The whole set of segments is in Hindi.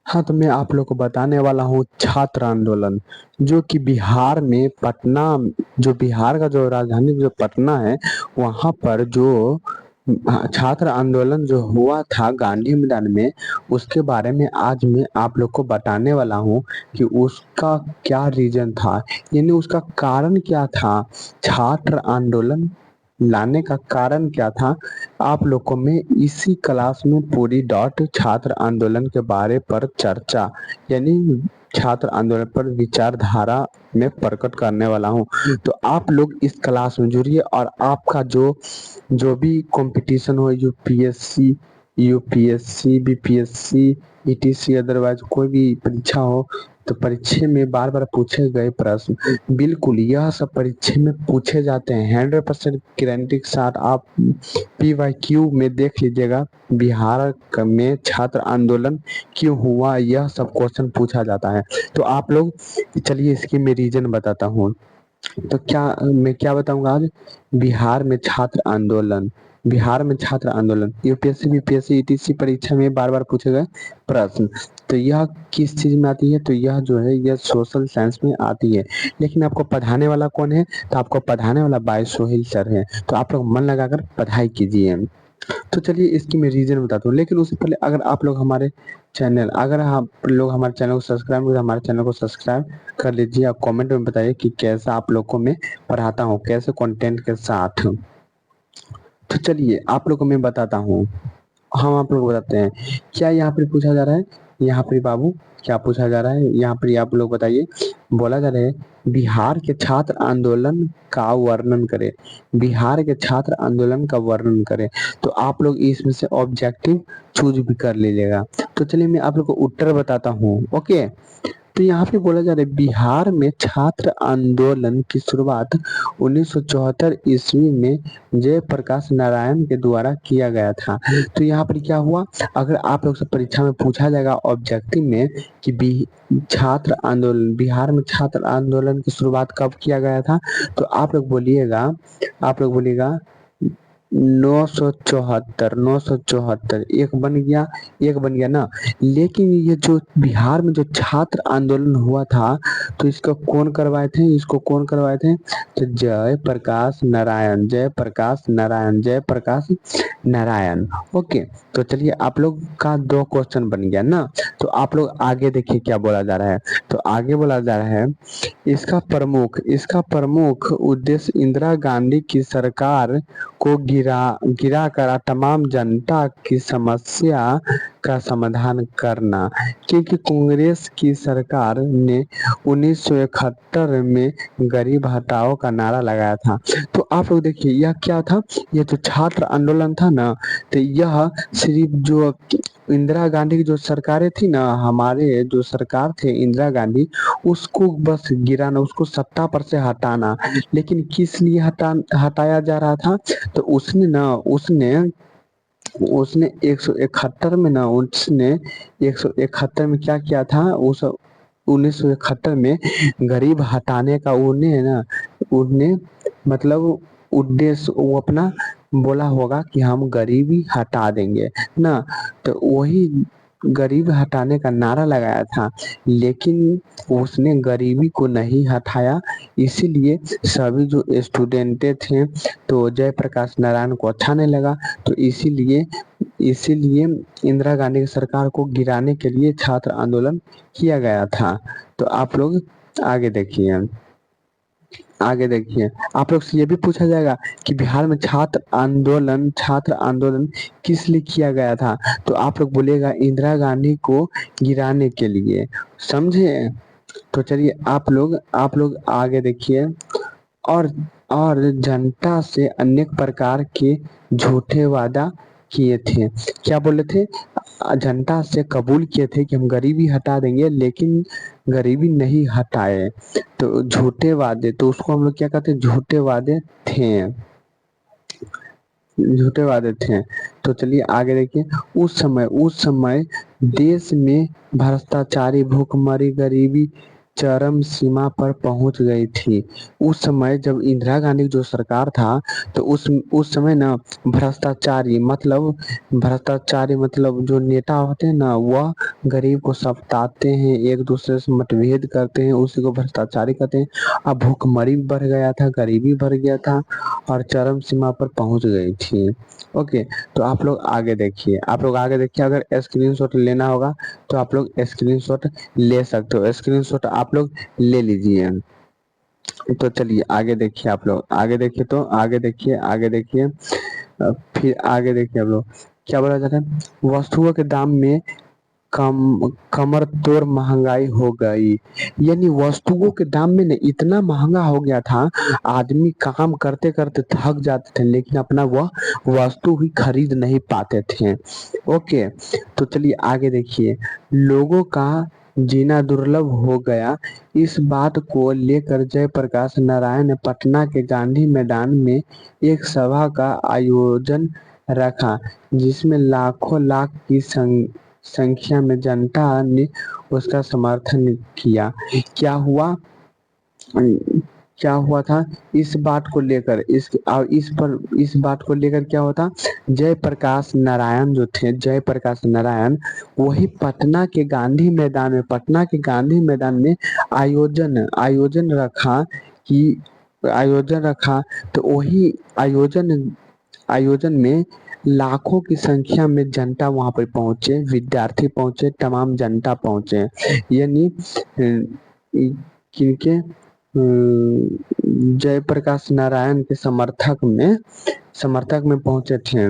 हाँ, तो मैं आप लोग को बताने वाला हूँ छात्र आंदोलन, जो कि बिहार में पटना, जो बिहार का जो राजधानी जो पटना है, वहाँ पर जो छात्र आंदोलन जो हुआ था गांधी मैदान में, उसके बारे में आज मैं आप लोग को बताने वाला हूँ कि उसका क्या रीजन था, यानी उसका कारण क्या था, छात्र आंदोलन लाने का कारण क्या था। आप लोग को मैं इसी क्लास में पूरी डॉट छात्र आंदोलन के बारे पर चर्चा, यानी छात्र आंदोलन पर विचारधारा में प्रकट करने वाला हूँ। तो आप लोग इस क्लास में जुड़िए और आपका जो जो भी कंपटीशन हो, यूपीएससी, बीपीएससी, ईटीसी, अदरवाइज कोई भी परीक्षा हो, तो परीक्षा में बार बार पूछे गए प्रश्न, बिल्कुल यह सब परीक्षा में पूछे जाते हैं 100% गारंटी के साथ। आप पीवाईक्यू में देख लीजिएगा, बिहार में छात्र आंदोलन क्यों हुआ, यह सब क्वेश्चन पूछा जाता है। तो आप लोग चलिए इसकी मैं रीजन बताता हूँ। तो मैं क्या बताऊंगा आज, बिहार में छात्र आंदोलन, बिहार में छात्र आंदोलन, यूपीएससी, बीपीएससी, ईटीसी परीक्षा में बार बार पूछे गए प्रश्न। तो यह किस चीज में आती है, तो यह जो है यह सोशल साइंस में आती है। लेकिन आपको पढ़ाने वाला कौन है, तो आपको पढ़ाने वाला भाई सोहेल सर है। तो आप लोग मन लगाकर पढ़ाई कीजिए। तो चलिए इसकी मैं रीजन बताता हूँ, लेकिन उससे पहले अगर आप लोग हमारे चैनल, अगर आप लोग हमारे चैनल को सब्सक्राइब करें, हमारे चैनल को सब्सक्राइब कर लीजिए। आप कमेंट में बताइए कि कैसा आप लोग को मैं पढ़ाता हूँ, कैसे कंटेंट के साथ। तो चलिए आप लोग को मैं बताता हूँ, हम आप लोग को बताते हैं क्या यहाँ पर पूछा जा रहा है। यहाँ पर बाबू क्या पूछा जा रहा है, यहाँ पर आप लोग बताइए। बोला जा रहा है बिहार के छात्र आंदोलन का वर्णन करें, बिहार के छात्र आंदोलन का वर्णन करें। तो आप लोग इसमें से ऑब्जेक्टिव चूज भी कर लीजिएगा। तो चलिए मैं आप लोग को उत्तर बताता हूँ। ओके, तो यहाँ पे बोला जा रहा है बिहार में छात्र आंदोलन की शुरुआत 1974 ईस्वी में जयप्रकाश नारायण के द्वारा किया गया था। तो यहाँ पर क्या हुआ, अगर आप लोग से परीक्षा में पूछा जाएगा ऑब्जेक्टिव में कि छात्र आंदोलन, बिहार में छात्र आंदोलन की शुरुआत कब किया गया था, तो आप लोग बोलिएगा 974, एक बन गया ना। लेकिन ये जो बिहार में जो छात्र आंदोलन हुआ था, तो इसको कौन करवाए थे, इसको कौन करवाए थे, तो जयप्रकाश नारायण, जयप्रकाश नारायण। ओके, तो चलिए आप लोग का 2 क्वेश्चन बन गया ना। तो आप लोग आगे देखिए क्या बोला जा रहा है। तो आगे बोला जा रहा है इसका प्रमुख उद्देश्य इंदिरा गांधी की सरकार को गिरा कर तमाम जनता की समस्या का समाधान करना, क्योंकि कांग्रेस की सरकार ने 1971 में गरीब हटाओ का नारा लगाया था। तो आप लोग देखिए यह क्या था, यह जो छात्र आंदोलन था ना, तो यह सिर्फ जो इंदिरा गांधी की जो सरकारें थी ना, हमारे जो सरकार थे इंदिरा गांधी, उसको बस गिराना, उसको सत्ता पर से हटाना। लेकिन किस लिए हटाया जा रहा था, तो उसने उसने 171 में ना, उसने 171 में क्या किया था, उस 1971 में गरीब हटाने का उन्हें मतलब उद्देश्य वो अपना बोला होगा कि हम गरीबी हटा देंगे ना। तो वही गरीब हटाने का नारा लगाया था, लेकिन उसने गरीबी को नहीं हटाया। इसीलिए सभी जो स्टूडेंट थे, तो जयप्रकाश नारायण को अच्छा नहीं लगा। तो इसीलिए इसीलिए इंदिरा गांधी की सरकार को गिराने के लिए छात्र आंदोलन किया गया था। तो आप लोग आगे देखिए, आप लोग से ये भी पूछा जाएगा कि बिहार में छात्र आंदोलन किस लिए किया गया था, तो आप लोग बोलिएगा इंदिरा गांधी को गिराने के लिए। समझे। तो चलिए आप लोग आगे देखिए। और जनता से अनेक प्रकार के झूठे वादा किए थे। क्या बोले थे, जनता से कबूल किए थे कि हम गरीबी हटा देंगे, लेकिन गरीबी नहीं हटाए। तो झूठे वादे, तो उसको हम लोग क्या कहते हैं, झूठे वादे थे। तो चलिए आगे देखिए। उस समय देश में भ्रष्टाचारी, भूखमरी, गरीबी चरम सीमा पर पहुंच गई थी। उस समय जब इंदिरा गांधी की जो सरकार था, तो उस समय ना भ्रष्टाचारी मतलब जो नेता होते हैं ना, वह गरीब को सताते हैं, एक दूसरे से मतभेद करते हैं, उसी को भ्रष्टाचारी कहते हैं। अब भूखमरी बढ़ गया था, गरीबी बढ़ गया था और चरम सीमा पर पहुंच गई थी। ओके, तो आप लोग आगे देखिए। अगर स्क्रीनशॉट लेना होगा तो आप लोग स्क्रीनशॉट ले सकते हो, स्क्रीनशॉट आप लोग ले लीजिए। तो चलिए आगे देखिए, आप लोग आगे देखिए, तो आगे देखिए। फिर आगे देखिए आप लोग, क्या बोला जाता है, वस्तुओं के दाम में कमर तोड़ महंगाई हो गई। यानी वस्तुओं के दाम में ना इतना महंगा हो गया था, आदमी काम करते करते थक जाते थे लेकिन अपना वह वस्तु ही खरीद नहीं पाते थे। ओके, तो चलिए आगे देखिए। लोगों का जीना दुर्लभ हो गया। इस बात को लेकर जयप्रकाश नारायण ने पटना के गांधी मैदान में एक सभा का आयोजन रखा, जिसमें लाखों लाख की संख्या में जनता ने उसका समर्थन किया। क्या हुआ क्या हुआ था, इस बात को लेकर इस बात को लेकर क्या होता, जयप्रकाश नारायण जो थे, जयप्रकाश नारायण, वही पटना के गांधी मैदान में आयोजन रखा कि आयोजन रखा। तो वही आयोजन में लाखों की संख्या में जनता वहां पर पहुंचे, विद्यार्थी पहुंचे, तमाम जनता पहुंचे। यानी किनके, जयप्रकाश नारायण के समर्थक में पहुंचे थे।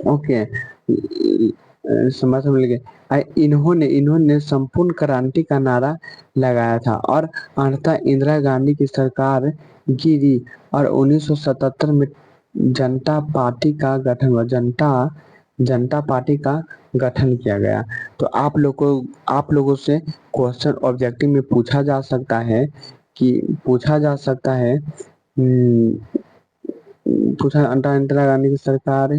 ओके, समर्थन मिल गए। इन्होंने संपूर्ण क्रांति का नारा लगाया था और अंततः इंदिरा गांधी की सरकार गिरी और 1977 में जनता पार्टी का गठन हुआ। जनता पार्टी का गठन किया गया। तो आप लोगों से क्वेश्चन ऑब्जेक्टिव में पूछा जा सकता है, इंदिरा गांधी की सरकार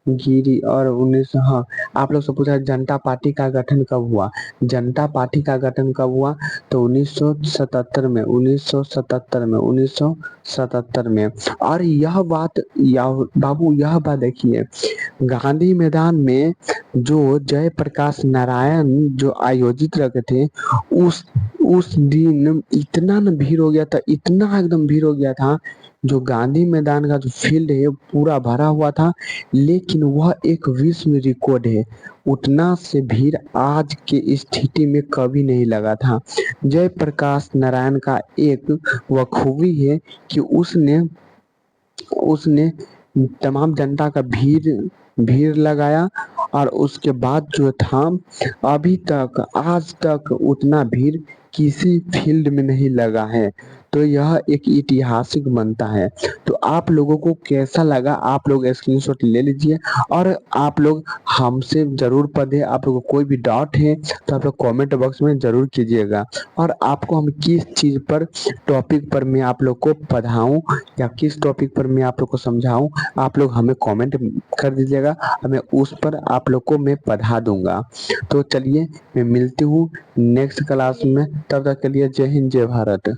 गिरी और 19 हाँ, आप लोग से पूछा जनता पार्टी का गठन कब हुआ। जनता पार्टी का गठन कब हुआ, तो 1977 में 1977 में। और यह बात देखिए, गांधी मैदान में जो जयप्रकाश नारायण जो आयोजित रखे थे, उस दिन इतना न भीड़ हो गया था, इतना एकदम भीड़ हो गया था, जो गांधी मैदान का जो फील्ड है पूरा भरा हुआ था। लेकिन वह एक विश्व रिकॉर्ड है, उतना से भीड़ आज के स्थिति में कभी नहीं लगा था। जयप्रकाश नारायण का एक वह खूबी है कि उसने तमाम जनता का भीड़ लगाया और उसके बाद जो था, आज तक उतना भीड़ किसी फील्ड में नहीं लगा है। तो यह एक ऐतिहासिक बनता है। तो आप लोगों को कैसा लगा, आप लोग स्क्रीनशॉट ले लीजिए और आप लोग हमसे जरूर पढ़े। आप लोगों को कोई भी डाउट है तो आप लोग कमेंट बॉक्स में जरूर कीजिएगा। और आपको हम किस चीज पर, टॉपिक पर मैं आप लोग को पढ़ाऊं या किस टॉपिक पर मैं आप लोग को समझाऊं, आप लोग हमें कमेंट कर दीजिएगा, हमें उस पर आप लोग को मैं पढ़ा दूंगा। तो चलिए मैं मिलती हूँ नेक्स्ट क्लास में, तब तक के लिए जय हिंद जय भारत।